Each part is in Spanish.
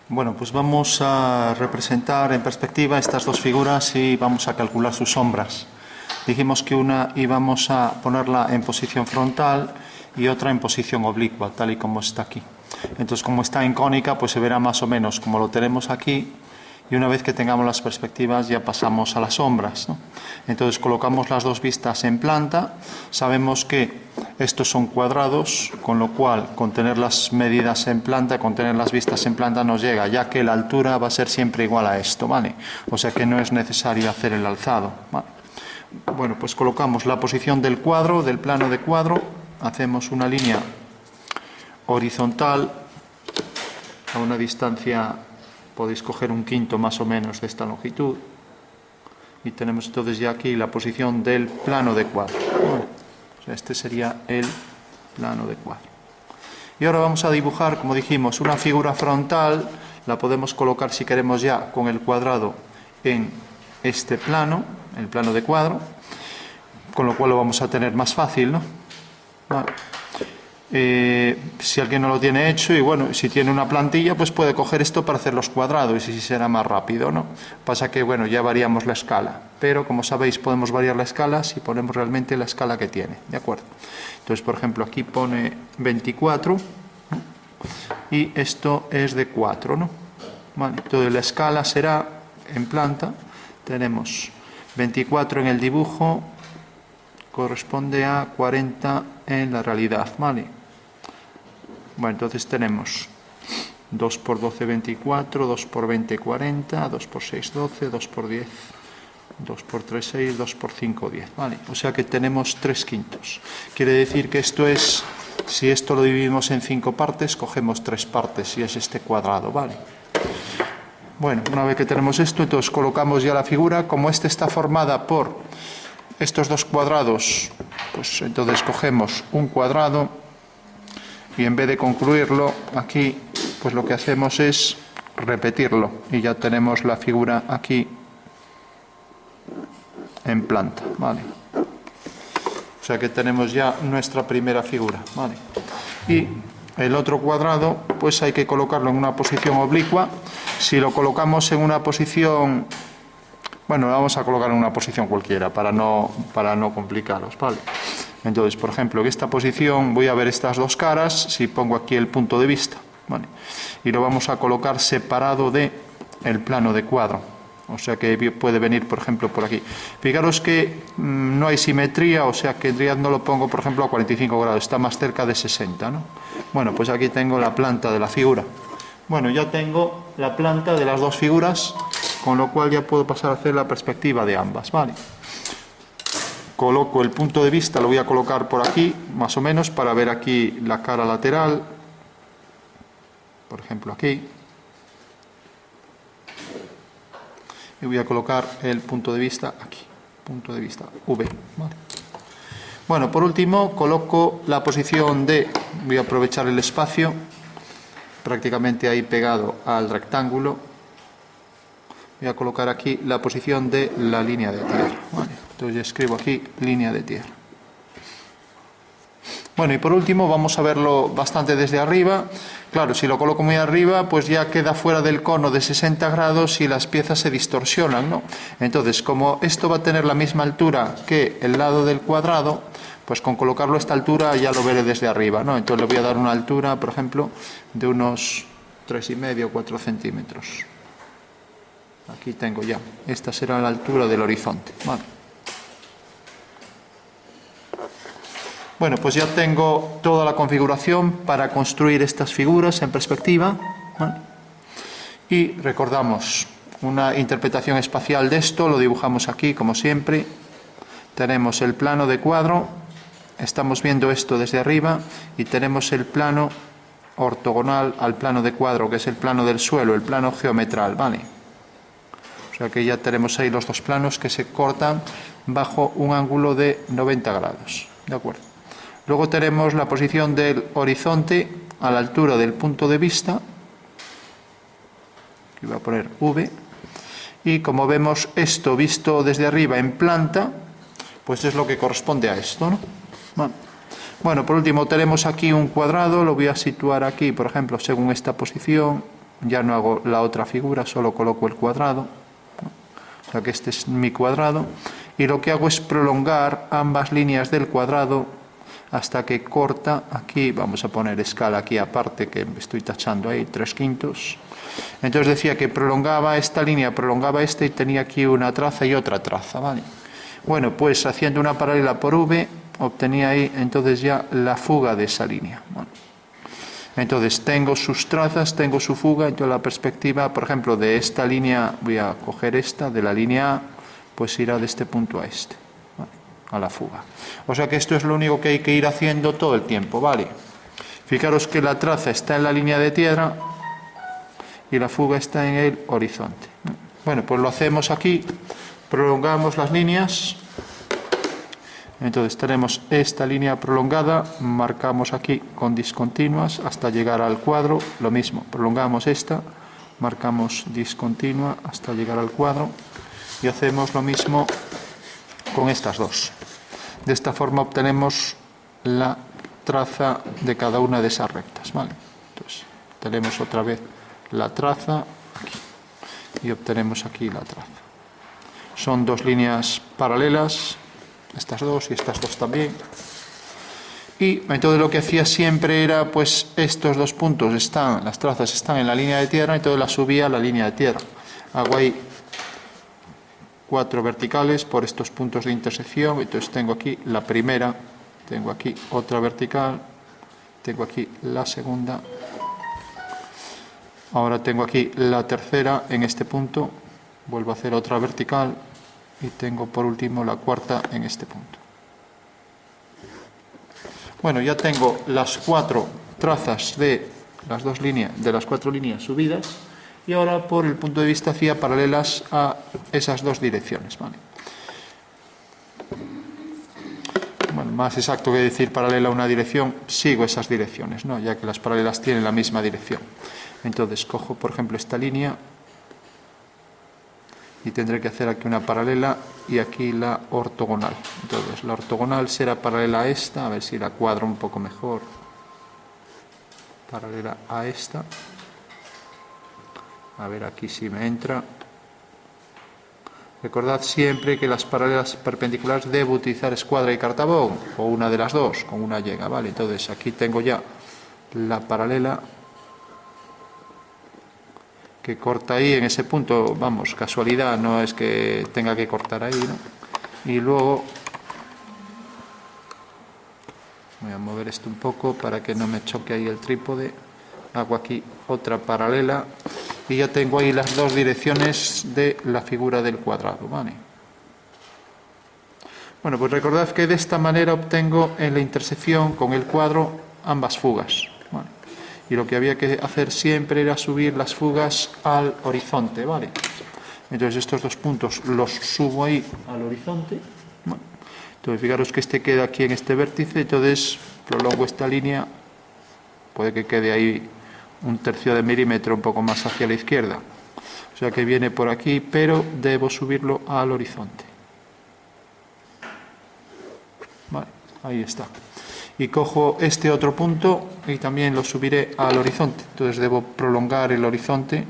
Bueno, pues vamos a representar en perspectiva estas dos figuras y vamos a calcular sus sombras. Dijimos que una íbamos a ponerla en posición frontal y otra en posición oblicua, tal y como está aquí. Entonces, como está en cónica, pues se verá más o menos como lo tenemos aquí, y una vez que tengamos las perspectivas ya pasamos a las sombras, ¿no? Entonces colocamos las dos vistas en planta. Sabemos que estos son cuadrados, con lo cual con tener las medidas en planta, con tener las vistas en planta nos llega, ya que la altura va a ser siempre igual a esto, ¿vale? O sea que no es necesario hacer el alzado, ¿vale? Bueno, pues colocamos la posición del cuadro, del plano de cuadro, hacemos una línea horizontal a una distancia, podéis coger un quinto más o menos de esta longitud, y tenemos entonces ya aquí la posición del plano de cuadro. Bueno, o sea, este sería el plano de cuadro. Y ahora vamos a dibujar, como dijimos, una figura frontal. La podemos colocar, si queremos, ya con el cuadrado en este plano, el plano de cuadro, con lo cual lo vamos a tener más fácil, ¿no? Vale. Si alguien no lo tiene hecho, y bueno, si tiene una plantilla, pues puede coger esto para hacer los cuadrados, y si será más rápido, ¿no? Pasa que, bueno, ya variamos la escala, pero como sabéis podemos variar la escala si ponemos realmente la escala que tiene, ¿de acuerdo? Entonces, por ejemplo, aquí pone 24, ¿no? Y esto es de 4, ¿no? Vale, entonces la escala será, en planta, tenemos 24 en el dibujo, corresponde a 40 en la realidad, ¿vale? Bueno, entonces tenemos 2 por 12, 24, 2 por 20, 40, 2 por 6, 12, 2 por 10, 2 por 3, 6, 2 por 5, 10, ¿vale? O sea que tenemos 3 quintos. Quiere decir que esto es, si esto lo dividimos en 5 partes, cogemos 3 partes y es este cuadrado, ¿vale? Bueno, una vez que tenemos esto, entonces colocamos ya la figura. Como esta está formada por estos dos cuadrados, pues entonces cogemos un cuadrado y en vez de concluirlo aquí, pues lo que hacemos es repetirlo y ya tenemos la figura aquí en planta, ¿vale? O sea que tenemos ya nuestra primera figura, ¿vale? Y el otro cuadrado, pues hay que colocarlo en una posición oblicua. Si lo colocamos en una posición, bueno, lo vamos a colocar en una posición cualquiera para no complicaros, ¿vale? Entonces, por ejemplo, en esta posición voy a ver estas dos caras, si pongo aquí el punto de vista, ¿vale? Y lo vamos a colocar separado de el plano de cuadro. O sea que puede venir, por ejemplo, por aquí. Fijaros que no hay simetría, o sea que ya no lo pongo, por ejemplo, a 45 grados, está más cerca de 60, ¿no? Bueno, pues aquí tengo la planta de la figura. Bueno, ya tengo la planta de las dos figuras, con lo cual ya puedo pasar a hacer la perspectiva de ambas, ¿vale? Coloco el punto de vista, lo voy a colocar por aquí, más o menos, para ver aquí la cara lateral. Por ejemplo, aquí. Y voy a colocar el punto de vista aquí. Punto de vista V. ¿Vale? Bueno, por último, coloco la posición de... Voy a aprovechar el espacio, prácticamente ahí pegado al rectángulo. Voy a colocar aquí la posición de la línea de tierra. ¿Vale? Entonces escribo aquí línea de tierra. Bueno, y por último vamos a verlo bastante desde arriba. Claro, si lo coloco muy arriba, pues ya queda fuera del cono de 60 grados y las piezas se distorsionan, ¿no? Entonces, como esto va a tener la misma altura que el lado del cuadrado, pues con colocarlo a esta altura ya lo veré desde arriba, ¿no? Entonces le voy a dar una altura, por ejemplo, de unos 3,5 o 4 centímetros. Aquí tengo ya. Esta será la altura del horizonte, ¿vale? Bueno, pues ya tengo toda la configuración para construir estas figuras en perspectiva, ¿vale? Y recordamos una interpretación espacial de esto, lo dibujamos aquí como siempre. Tenemos el plano de cuadro, estamos viendo esto desde arriba, y tenemos el plano ortogonal al plano de cuadro, que es el plano del suelo, el plano geometral, ¿vale? O sea que ya tenemos ahí los dos planos que se cortan bajo un ángulo de 90 grados, ¿de acuerdo? Luego tenemos la posición del horizonte a la altura del punto de vista. Aquí voy a poner V. Y como vemos esto visto desde arriba en planta, pues es lo que corresponde a esto, ¿no? Bueno, por último tenemos aquí un cuadrado, lo voy a situar aquí, por ejemplo, según esta posición. ya no hago la otra figura, solo coloco el cuadrado. O sea que este es mi cuadrado. Y lo que hago es prolongar ambas líneas del cuadrado hasta que corta aquí. Vamos a poner escala aquí aparte, que estoy tachando ahí, 3/5. Entonces decía que prolongaba esta línea, prolongaba esta y tenía aquí una traza y otra traza, ¿vale? Bueno, pues haciendo una paralela por V, obtenía ahí entonces ya la fuga de esa línea. Bueno, entonces tengo sus trazas, tengo su fuga, entonces la perspectiva, por ejemplo, de esta línea, voy a coger esta, de la línea A, pues irá de este punto a este, ¿vale? A la fuga. O sea que esto es lo único que hay que ir haciendo todo el tiempo, ¿vale? Fijaros que la traza está en la línea de tierra y la fuga está en el horizonte. Bueno, pues lo hacemos aquí, prolongamos las líneas. Entonces tenemos esta línea prolongada, marcamos aquí con discontinuas hasta llegar al cuadro, lo mismo, prolongamos esta, marcamos discontinua hasta llegar al cuadro y hacemos lo mismo con estas dos. De esta forma obtenemos la traza de cada una de esas rectas, ¿vale? Entonces tenemos otra vez la traza aquí y obtenemos aquí la traza. Son dos líneas paralelas, estas dos y estas dos también. Y entonces lo que hacía siempre era, pues estos dos puntos están, las trazas están en la línea de tierra, entonces las subía a la línea de tierra. Hago ahí 4 verticales por estos puntos de intersección, entonces tengo aquí la primera, tengo aquí otra vertical, tengo aquí la segunda, ahora tengo aquí la tercera en este punto, vuelvo a hacer otra vertical y tengo por último la cuarta en este punto. Bueno, ya tengo las 4 trazas de las 2 líneas, de las 4 líneas subidas, y ahora por el punto de vista hacía paralelas a esas dos direcciones, ¿vale? Bueno, más exacto que decir paralela a una dirección, sigo esas direcciones, ¿no? Ya que las paralelas tienen la misma dirección. Entonces cojo, por ejemplo, esta línea y tendré que hacer aquí una paralela y aquí la ortogonal. Entonces la ortogonal será paralela a esta, a ver si la cuadro un poco mejor. Paralela a esta. A ver aquí si me entra. Recordad siempre que las paralelas perpendiculares debo utilizar escuadra y cartabón, o una de las dos, con una llega, ¿vale? Entonces aquí tengo ya la paralela que corta ahí en ese punto, vamos, casualidad, no es que tenga que cortar ahí, ¿no? Y luego voy a mover esto un poco para que no me choque ahí el trípode, hago aquí otra paralela y ya tengo ahí las dos direcciones de la figura del cuadrado, ¿vale? Bueno, pues recordad que de esta manera obtengo en la intersección con el cuadro ambas fugas, ¿vale? Y lo que había que hacer siempre era subir las fugas al horizonte, ¿vale? Entonces estos dos puntos los subo ahí al horizonte. Bueno, entonces fijaros que este queda aquí en este vértice, entonces prolongo esta línea, puede que quede ahí 1/3 de milímetro un poco más hacia la izquierda. O sea que viene por aquí, pero debo subirlo al horizonte. Vale, ahí está. Y cojo este otro punto y también lo subiré al horizonte. Entonces debo prolongar el horizonte.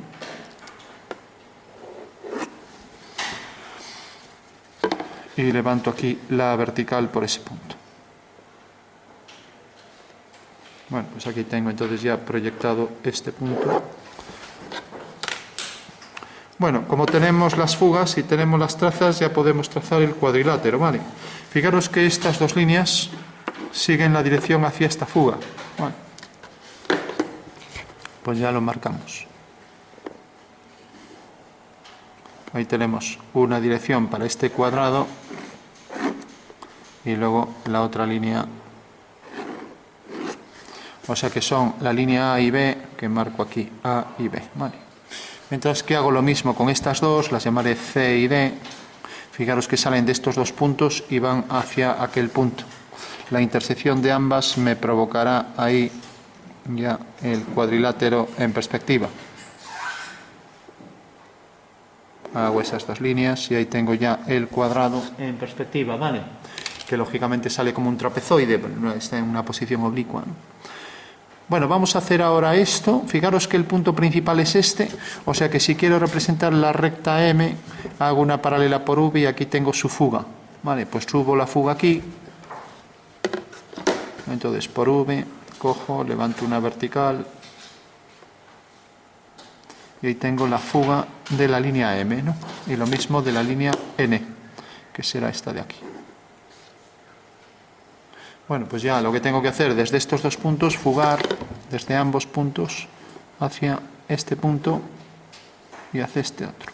Y levanto aquí la vertical por ese punto. Bueno, pues aquí tengo entonces ya proyectado este punto. Bueno, como tenemos las fugas y tenemos las trazas, ya podemos trazar el cuadrilátero, ¿vale? Fijaros que estas dos líneas siguen la dirección hacia esta fuga. Bueno, pues ya lo marcamos. Ahí tenemos una dirección para este cuadrado y luego la otra línea. O sea que son la línea A y B, que marco aquí, A y B, ¿vale? Mientras que hago lo mismo con estas dos, las llamaré C y D. Fijaros que salen de estos dos puntos y van hacia aquel punto. La intersección de ambas me provocará ahí ya el cuadrilátero en perspectiva. Hago esas dos líneas y ahí tengo ya el cuadrado en perspectiva, ¿vale? Que lógicamente sale como un trapezoide, pero no está en una posición oblicua, ¿no? Bueno, vamos a hacer ahora esto. Fijaros que el punto principal es este, o sea que si quiero representar la recta M, hago una paralela por V y aquí tengo su fuga. Vale, pues subo la fuga aquí. Entonces por V, cojo, levanto una vertical. Y ahí tengo la fuga de la línea M, ¿no? Y lo mismo de la línea N, que será esta de aquí. Bueno, pues ya lo que tengo que hacer desde estos dos puntos, fugar desde ambos puntos hacia este punto y hacia este otro.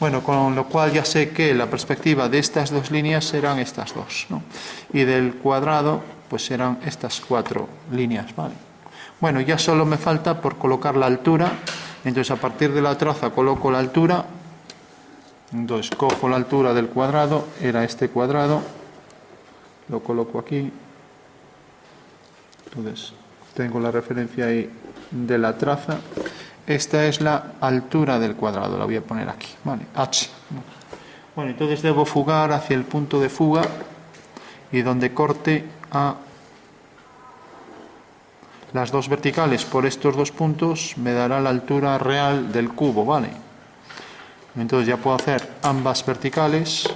Bueno, con lo cual ya sé que la perspectiva de estas dos líneas serán estas dos, ¿no? Y del cuadrado, pues serán estas cuatro líneas, ¿vale? Bueno, ya solo me falta por colocar la altura. Entonces, a partir de la traza coloco la altura. Entonces, cojo la altura del cuadrado, era este cuadrado. Lo coloco aquí. Entonces, tengo la referencia ahí de la traza. Esta es la altura del cuadrado, la voy a poner aquí, ¿vale? H. Bueno, entonces debo fugar hacia el punto de fuga y donde corte a las dos verticales por estos dos puntos me dará la altura real del cubo, ¿vale? Entonces ya puedo hacer ambas verticales.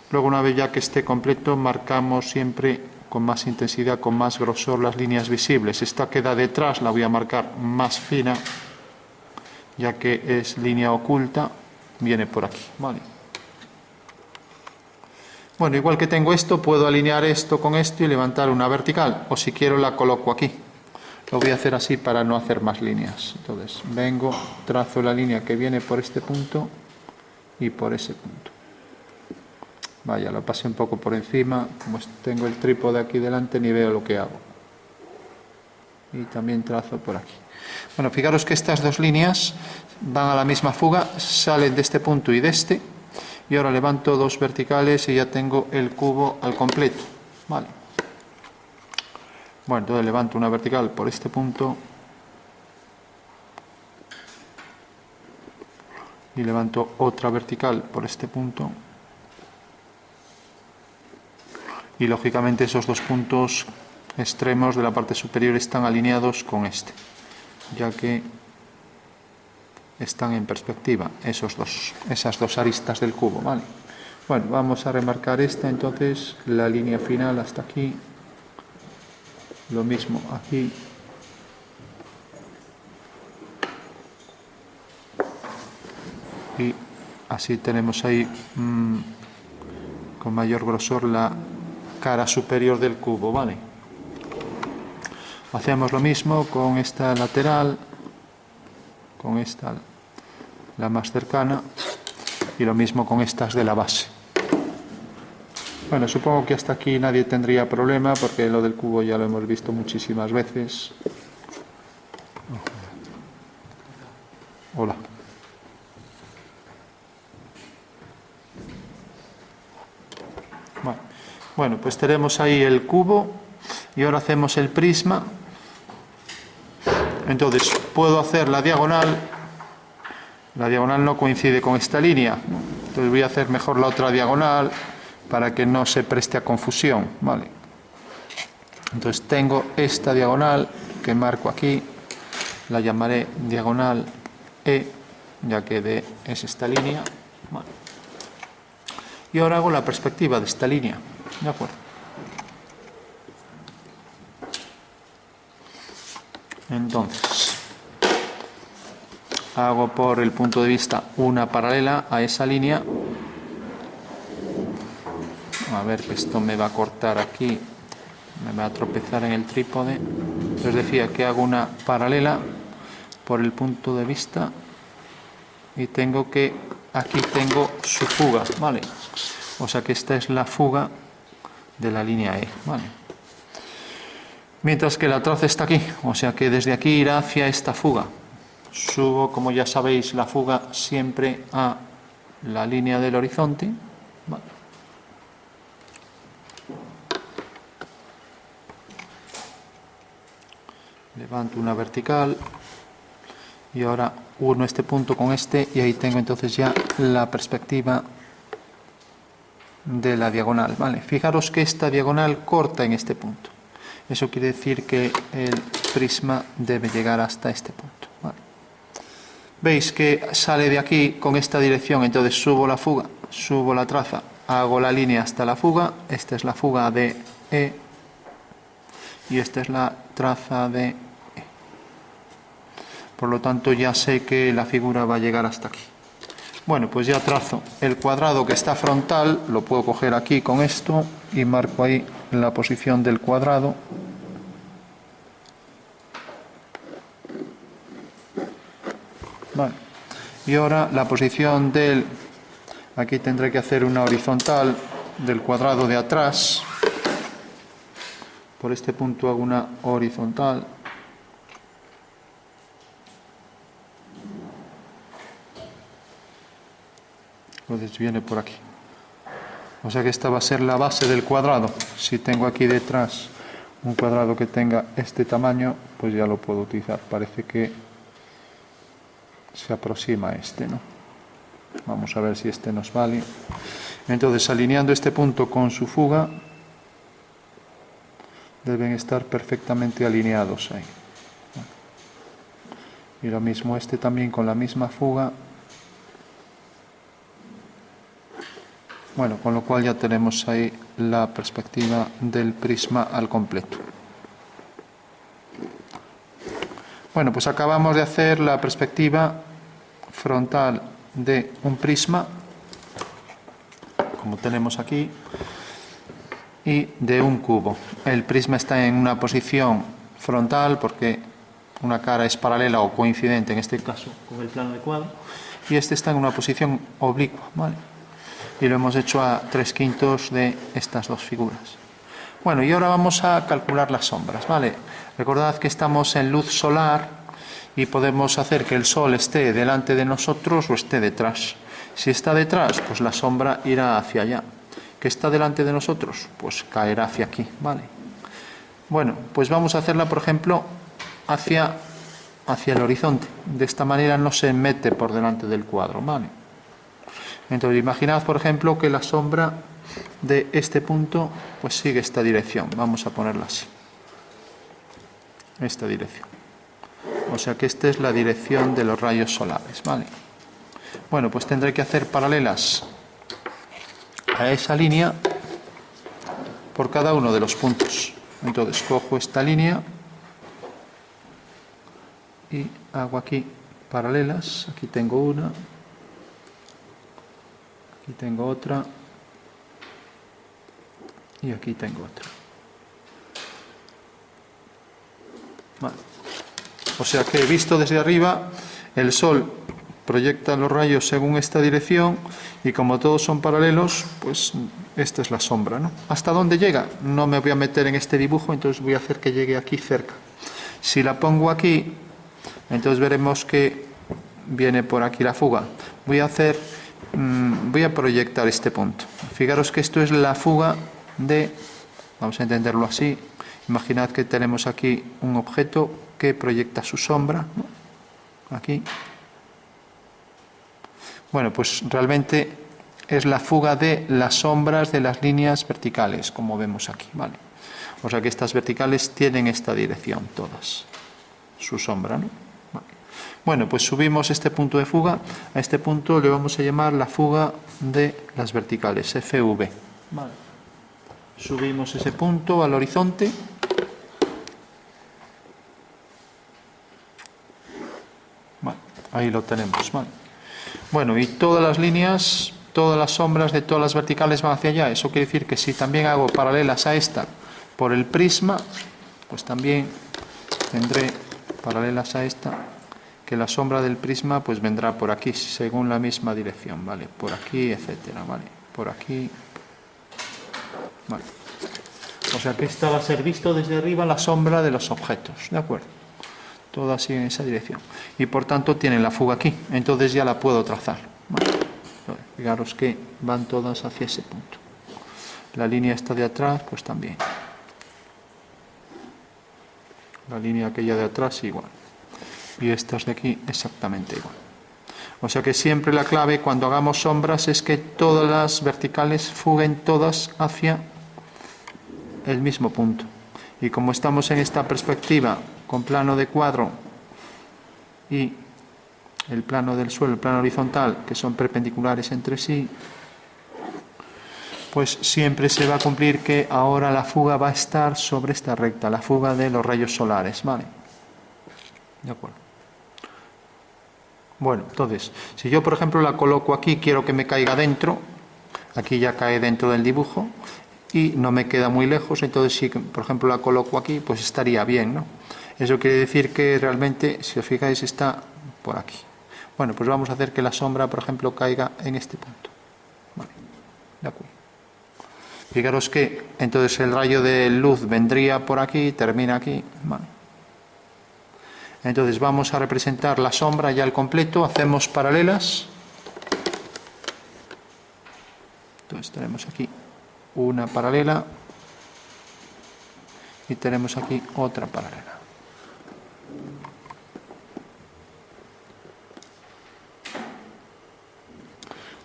Luego, una vez ya que esté completo, marcamos siempre con más intensidad, con más grosor las líneas visibles. Esta queda detrás, la voy a marcar más fina, ya que es línea oculta, viene por aquí, ¿vale? Bueno, igual que tengo esto, puedo alinear esto con esto y levantar una vertical, o si quiero la coloco aquí. Lo voy a hacer así para no hacer más líneas. Entonces, vengo, trazo la línea que viene por este punto y por ese punto. Vaya, lo pasé un poco por encima, como tengo el trípode aquí delante ni veo lo que hago. Y también trazo por aquí. Bueno, fijaros que estas dos líneas van a la misma fuga, salen de este punto y de este. Y ahora levanto dos verticales y ya tengo el cubo al completo. Vale. Bueno, entonces levanto una vertical por este punto. Y levanto otra vertical por este punto. Y lógicamente esos dos puntos extremos de la parte superior están alineados con este, ya que están en perspectiva esas dos aristas del cubo, ¿vale? Bueno, vamos a remarcar esta, entonces, la línea final hasta aquí, lo mismo aquí, y así tenemos ahí con mayor grosor la cara superior del cubo, ¿vale? Hacemos lo mismo con esta lateral, con esta, la más cercana, y lo mismo con estas de la base. Bueno, supongo que hasta aquí nadie tendría problema, porque lo del cubo ya lo hemos visto muchísimas veces. Hola. Bueno, pues tenemos ahí el cubo y ahora hacemos el prisma. Entonces, puedo hacer la diagonal. La diagonal no coincide con esta línea. Entonces voy a hacer mejor la otra diagonal para que no se preste a confusión, ¿vale? Entonces tengo esta diagonal que marco aquí. La llamaré diagonal E, ya que D es esta línea. Vale. Y ahora hago la perspectiva de esta línea. ¿De acuerdo? Entonces, hago por el punto de vista una paralela a esa línea. A ver, que esto me va a cortar aquí, me va a tropezar en el trípode. Os decía que hago una paralela por el punto de vista y tengo que, aquí tengo su fuga, ¿vale? O sea que esta es la fuga de la línea E, ¿vale? Mientras que la traza está aquí, o sea que desde aquí irá hacia esta fuga. Subo, como ya sabéis, la fuga siempre a la línea del horizonte, ¿vale? Levanto una vertical y ahora uno este punto con este y ahí tengo entonces ya la perspectiva de la diagonal, ¿vale? Fijaros que esta diagonal corta en este punto. Eso quiere decir que el prisma debe llegar hasta este punto. Vale. Veis que sale de aquí con esta dirección, entonces subo la fuga, subo la traza, hago la línea hasta la fuga. Esta es la fuga de E y esta es la traza de E. Por lo tanto, ya sé que la figura va a llegar hasta aquí. Bueno, pues ya trazo el cuadrado que está frontal, lo puedo coger aquí con esto y marco ahí la posición del cuadrado. Vale. Y ahora la posición del... Aquí tendré que hacer una horizontal del cuadrado de atrás. Por este punto hago una horizontal. Entonces viene por aquí. O sea que esta va a ser la base del cuadrado. Si tengo aquí detrás un cuadrado que tenga este tamaño, pues ya lo puedo utilizar. Parece que se aproxima a este, ¿no? Vamos a ver si este nos vale. Entonces, alineando este punto con su fuga, deben estar perfectamente alineados ahí. Y lo mismo este también con la misma fuga. Bueno, con lo cual ya tenemos ahí la perspectiva del prisma al completo. Bueno, pues acabamos de hacer la perspectiva frontal de un prisma, como tenemos aquí, y de un cubo. El prisma está en una posición frontal porque una cara es paralela o coincidente, en este caso, con el plano de cuadro, y este está en una posición oblicua, ¿vale? Y lo hemos hecho a 3/5 de estas dos figuras. Bueno, y ahora vamos a calcular las sombras, ¿vale? Recordad que estamos en luz solar y podemos hacer que el sol esté delante de nosotros o esté detrás. Si está detrás, pues la sombra irá hacia allá. ¿Que está delante de nosotros? Pues caerá hacia aquí, ¿vale? Bueno, pues vamos a hacerla, por ejemplo, hacia el horizonte. De esta manera no se mete por delante del cuadro, ¿vale? Entonces, imaginad, por ejemplo, que la sombra de este punto pues sigue esta dirección. Vamos a ponerla así. Esta dirección. O sea que esta es la dirección de los rayos solares, ¿vale? Bueno, pues tendré que hacer paralelas a esa línea por cada uno de los puntos. Entonces, cojo esta línea y hago aquí paralelas. Aquí tengo una. Aquí tengo otra. Y aquí tengo otra. Vale. O sea que visto desde arriba, el Sol proyecta los rayos según esta dirección y como todos son paralelos, pues esta es la sombra, ¿no? ¿Hasta dónde llega? No me voy a meter en este dibujo, entonces voy a hacer que llegue aquí cerca. Si la pongo aquí, entonces veremos que viene por aquí la fuga. Voy a proyectar este punto. Fijaros que esto es la fuga de, vamos a entenderlo así, imaginad que tenemos aquí un objeto que proyecta su sombra, ¿no? Aquí. Bueno, pues realmente es la fuga de las sombras de las líneas verticales, como vemos aquí, ¿vale? O sea que estas verticales tienen esta dirección todas, su sombra, ¿no? Vale. Bueno, pues subimos este punto de fuga, a este punto le vamos a llamar la fuga de las verticales, FV. Vale. Subimos ese punto al horizonte. Vale, ahí lo tenemos, ¿vale? Bueno, y todas las líneas, todas las sombras de todas las verticales van hacia allá. Eso quiere decir que si también hago paralelas a esta por el prisma, pues también tendré paralelas a esta, que la sombra del prisma pues vendrá por aquí, según la misma dirección, ¿vale? Por aquí, etcétera, ¿vale? Por aquí, ¿vale? O sea que esta va a ser visto desde arriba la sombra de los objetos, ¿de acuerdo? Todo así en esa dirección. Y por tanto tienen la fuga aquí, entonces ya la puedo trazar, ¿vale? Fijaros que van todas hacia ese punto. La línea esta de atrás, pues también. La línea aquella de atrás igual. Y estas de aquí exactamente igual. O sea que siempre la clave cuando hagamos sombras es que todas las verticales fuguen todas hacia el mismo punto. Y como estamos en esta perspectiva con plano de cuadro y el plano del suelo, el plano horizontal, que son perpendiculares entre sí, pues siempre se va a cumplir que ahora la fuga va a estar sobre esta recta, la fuga de los rayos solares, ¿vale? De acuerdo. Bueno, entonces, si yo por ejemplo la coloco aquí, quiero que me caiga dentro, aquí ya cae dentro del dibujo y no me queda muy lejos, entonces si por ejemplo la coloco aquí, pues estaría bien, ¿no? Eso quiere decir que realmente, si os fijáis, está por aquí. Bueno, pues vamos a hacer que la sombra, por ejemplo, caiga en este punto. Vale, de acuerdo. Fijaros que entonces el rayo de luz vendría por aquí, termina aquí, vale. Entonces vamos a representar la sombra ya al completo, hacemos paralelas. Entonces tenemos aquí una paralela y tenemos aquí otra paralela.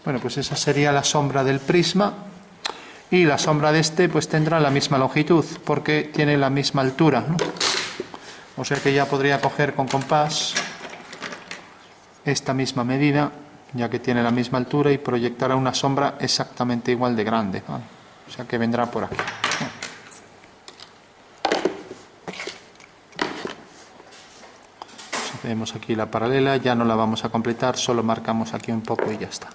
Bueno, pues esa sería la sombra del prisma y la sombra de este pues tendrá la misma longitud porque tiene la misma altura, ¿no? O sea que ya podría coger con compás esta misma medida, ya que tiene la misma altura, y proyectará una sombra exactamente igual de grande, ¿vale? O sea que vendrá por aquí. Si vemos aquí la paralela, ya no la vamos a completar, solo marcamos aquí un poco y ya está.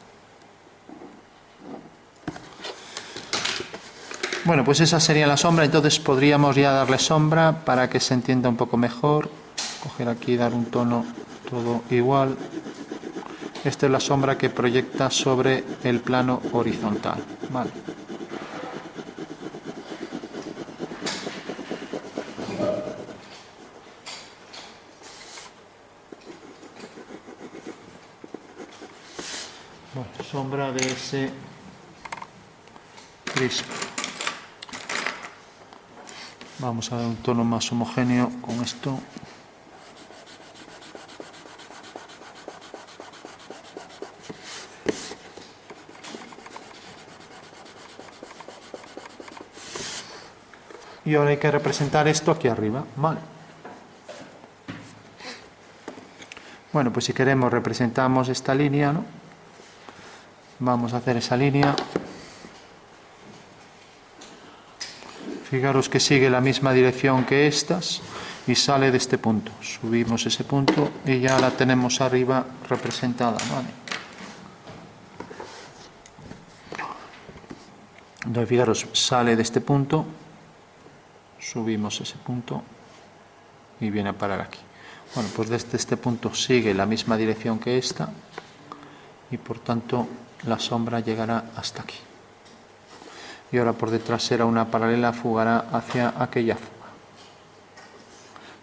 Bueno, pues esa sería la sombra, entonces podríamos ya darle sombra para que se entienda un poco mejor. Coger aquí, dar un tono todo igual. Esta es la sombra que proyecta sobre el plano horizontal. Vale. Bueno, sombra de ese prisma. Vamos a dar un tono más homogéneo con esto. Y ahora hay que representar esto aquí arriba. Vale. Bueno, pues si queremos representamos esta línea, ¿no? Vamos a hacer esa línea. Fijaros que sigue la misma dirección que estas y sale de este punto. Subimos ese punto y ya la tenemos arriba representada, ¿vale? Entonces, fijaros, sale de este punto, subimos ese punto y viene a parar aquí. Bueno, pues desde este punto sigue la misma dirección que esta y por tanto la sombra llegará hasta aquí. Y ahora por detrás será una paralela, fugará hacia aquella fuga.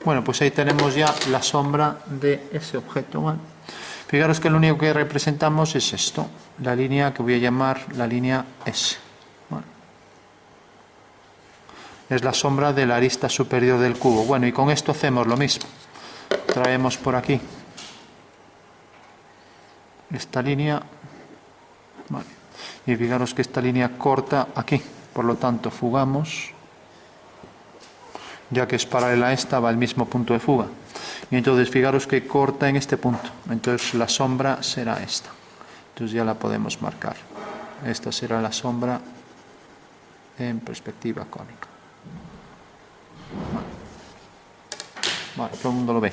Bueno, pues ahí tenemos ya la sombra de ese objeto, ¿vale? Fijaros que lo único que representamos es esto, la línea que voy a llamar la línea S. ¿Vale? Es la sombra de la arista superior del cubo. Bueno, y con esto hacemos lo mismo. Traemos por aquí esta línea, ¿vale? Y fijaros que esta línea corta aquí, por lo tanto fugamos, ya que es paralela a esta, va al mismo punto de fuga. Y entonces fijaros que corta en este punto, entonces la sombra será esta. Entonces ya la podemos marcar. Esta será la sombra en perspectiva cónica. Vale, todo el mundo lo ve.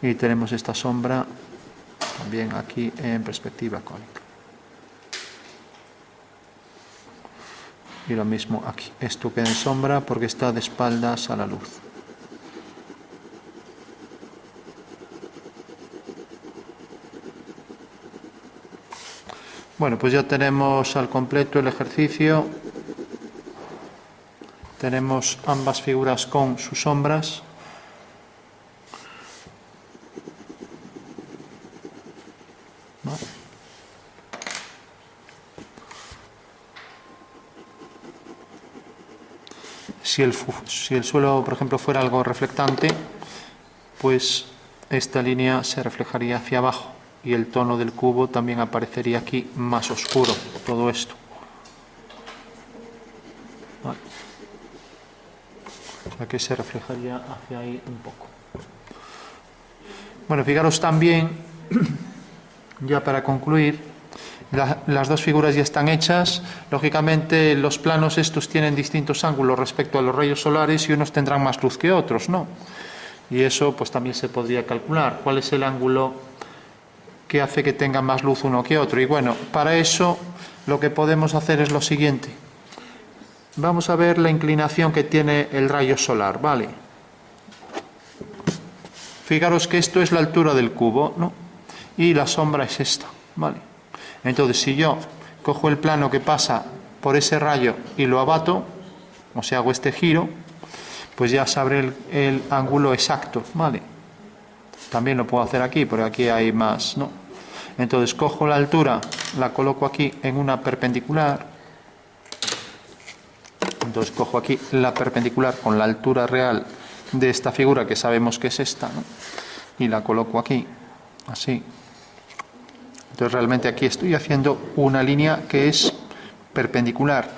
Y tenemos esta sombra también aquí en perspectiva cónica. Y lo mismo aquí. Esto queda en sombra porque está de espaldas a la luz. Bueno, pues ya tenemos al completo el ejercicio. Tenemos ambas figuras con sus sombras. ¿Vale? Si el suelo, por ejemplo, fuera algo reflectante, pues esta línea se reflejaría hacia abajo y el tono del cubo también aparecería aquí más oscuro, todo esto. Vale. sea que se reflejaría hacia ahí un poco. Bueno, fijaros también, ya para concluir, las dos figuras ya están hechas. Lógicamente los planos estos tienen distintos ángulos respecto a los rayos solares y unos tendrán más luz que otros, ¿no? Y eso pues también se podría calcular. ¿Cuál es el ángulo que hace que tenga más luz uno que otro? Y bueno, para eso lo que podemos hacer es lo siguiente. Vamos a ver la inclinación que tiene el rayo solar, ¿vale? Fijaros que esto es la altura del cubo, ¿no? Y la sombra es esta, ¿vale? Entonces, si yo cojo el plano que pasa por ese rayo y lo abato, o sea, hago este giro, pues ya sabré el ángulo exacto, ¿vale? También lo puedo hacer aquí, porque aquí hay más, ¿no? Entonces, cojo la altura, la coloco aquí en una perpendicular. Entonces, cojo aquí la perpendicular con la altura real de esta figura, que sabemos que es esta, ¿no? Y la coloco aquí, así. Entonces realmente aquí estoy haciendo una línea que es perpendicular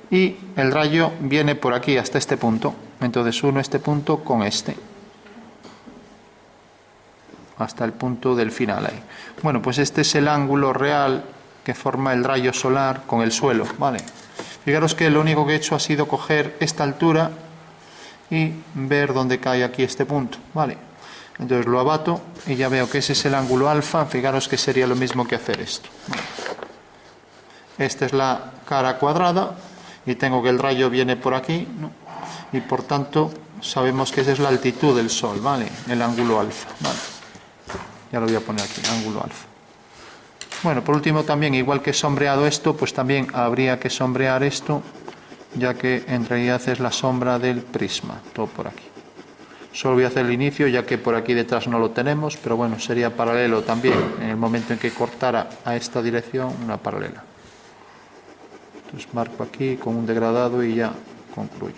y el rayo viene por aquí hasta este punto. Entonces uno este punto con este hasta el punto del final ahí. Bueno, pues este es el ángulo real que forma el rayo solar con el suelo, ¿vale? Fijaros que lo único que he hecho ha sido coger esta altura y ver dónde cae aquí este punto, ¿vale? Entonces lo abato y ya veo que ese es el ángulo alfa. Fijaros que sería lo mismo que hacer esto. Esta es la cara cuadrada y tengo que el rayo viene por aquí, ¿no? Y por tanto sabemos que esa es la altitud del Sol, ¿vale? El ángulo alfa, ¿vale? Ya lo voy a poner aquí, ángulo alfa. Bueno, por último también, igual que he sombreado esto, pues también habría que sombrear esto, ya que en realidad es la sombra del prisma, todo por aquí. Solo voy a hacer el inicio, ya que por aquí detrás no lo tenemos, pero bueno, sería paralelo también, en el momento en que cortara a esta dirección, una paralela. Entonces marco aquí con un degradado y ya concluyo.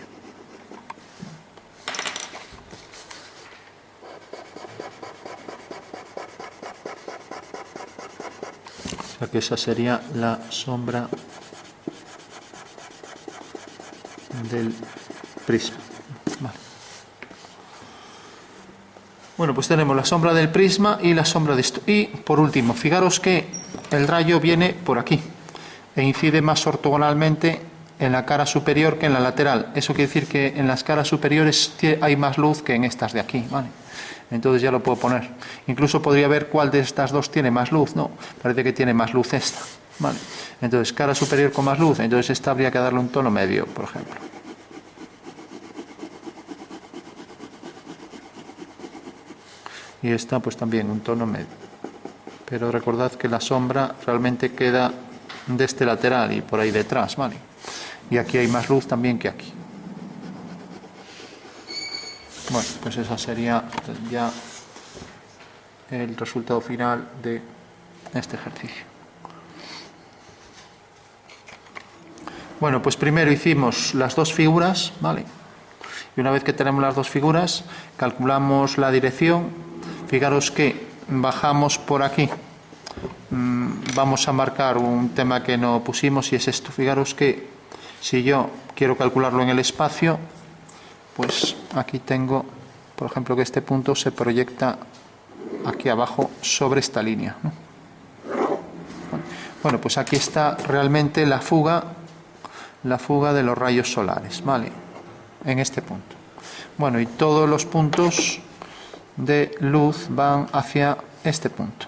O sea que esa sería la sombra del prisma. Vale. Bueno, pues tenemos la sombra del prisma y la sombra de esto. Y por último, fijaros que el rayo viene por aquí e incide más ortogonalmente en la cara superior que en la lateral. Eso quiere decir que en las caras superiores hay más luz que en estas de aquí, ¿vale? Entonces ya lo puedo poner. Incluso podría ver cuál de estas dos tiene más luz. No, parece que tiene más luz esta, ¿vale? Entonces, cara superior con más luz. Entonces esta habría que darle un tono medio, por ejemplo. Y esta pues también un tono medio. Pero recordad que la sombra realmente queda de este lateral y por ahí detrás, ¿vale? Y aquí hay más luz también que aquí. Bueno, pues esa sería ya el resultado final de este ejercicio. Bueno, pues primero hicimos las dos figuras, ¿vale? Y una vez que tenemos las dos figuras, calculamos la dirección. Fijaros que bajamos por aquí. Vamos a marcar un tema que no pusimos y es esto. Fijaros que si yo quiero calcularlo en el espacio, pues aquí tengo, por ejemplo, que este punto se proyecta aquí abajo sobre esta línea, ¿no? Bueno, pues aquí está realmente la fuga de los rayos solares, ¿vale? En este punto. Bueno, y todos los puntos de luz van hacia este punto.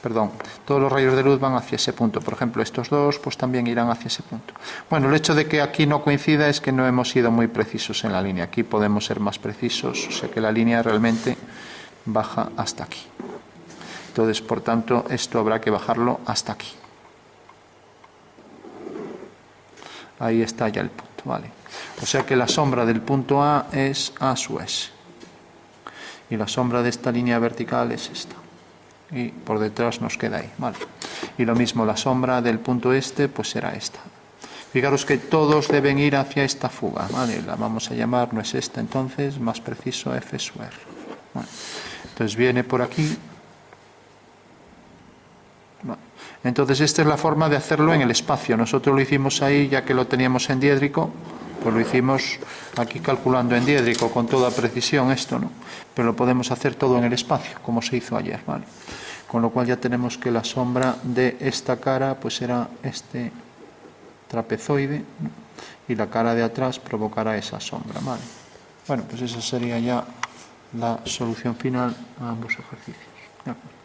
Perdón, todos los rayos de luz van hacia ese punto. Por ejemplo, estos dos pues también irán hacia ese punto. Bueno, el hecho de que aquí no coincida es que no hemos sido muy precisos en la línea. Aquí podemos ser más precisos, o sea que la línea realmente baja hasta aquí. Entonces, por tanto, esto habrá que bajarlo hasta aquí. Ahí está ya el punto, ¿vale? O sea que la sombra del punto A es A sub S. Y la sombra de esta línea vertical es esta. Y por detrás nos queda ahí, ¿vale? Y lo mismo, la sombra del punto este, pues será esta. Fijaros que todos deben ir hacia esta fuga, ¿vale? La vamos a llamar, no es esta entonces, más preciso, F sub R. ¿Vale? Entonces viene por aquí. ¿Vale? Entonces esta es la forma de hacerlo en el espacio. Nosotros lo hicimos ahí, ya que lo teníamos en diédrico, Pues lo hicimos aquí calculando en diédrico con toda precisión esto, ¿no? Pero lo podemos hacer todo en el espacio, como se hizo ayer, ¿vale? Con lo cual ya tenemos que la sombra de esta cara pues será este trapezoide, ¿no? Y la cara de atrás provocará esa sombra, ¿vale? Bueno, pues esa sería ya la solución final a ambos ejercicios. ¿De acuerdo?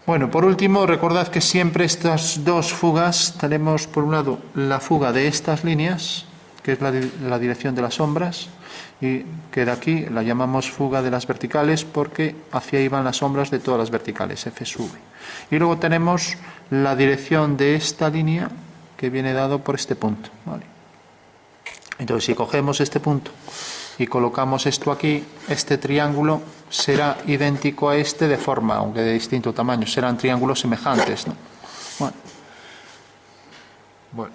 Bueno, por último, recordad que siempre estas dos fugas tenemos, por un lado, la fuga de estas líneas, que es la dirección de las sombras, y que de aquí la llamamos fuga de las verticales porque hacia ahí van las sombras de todas las verticales, F sub. Y luego tenemos la dirección de esta línea que viene dado por este punto, ¿vale? Entonces, si cogemos este punto y colocamos esto aquí, este triángulo será idéntico a este de forma, aunque de distinto tamaño, serán triángulos semejantes, ¿no? Bueno,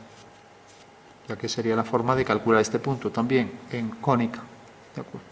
ya que sería la forma de calcular este punto también en cónica, ¿de acuerdo?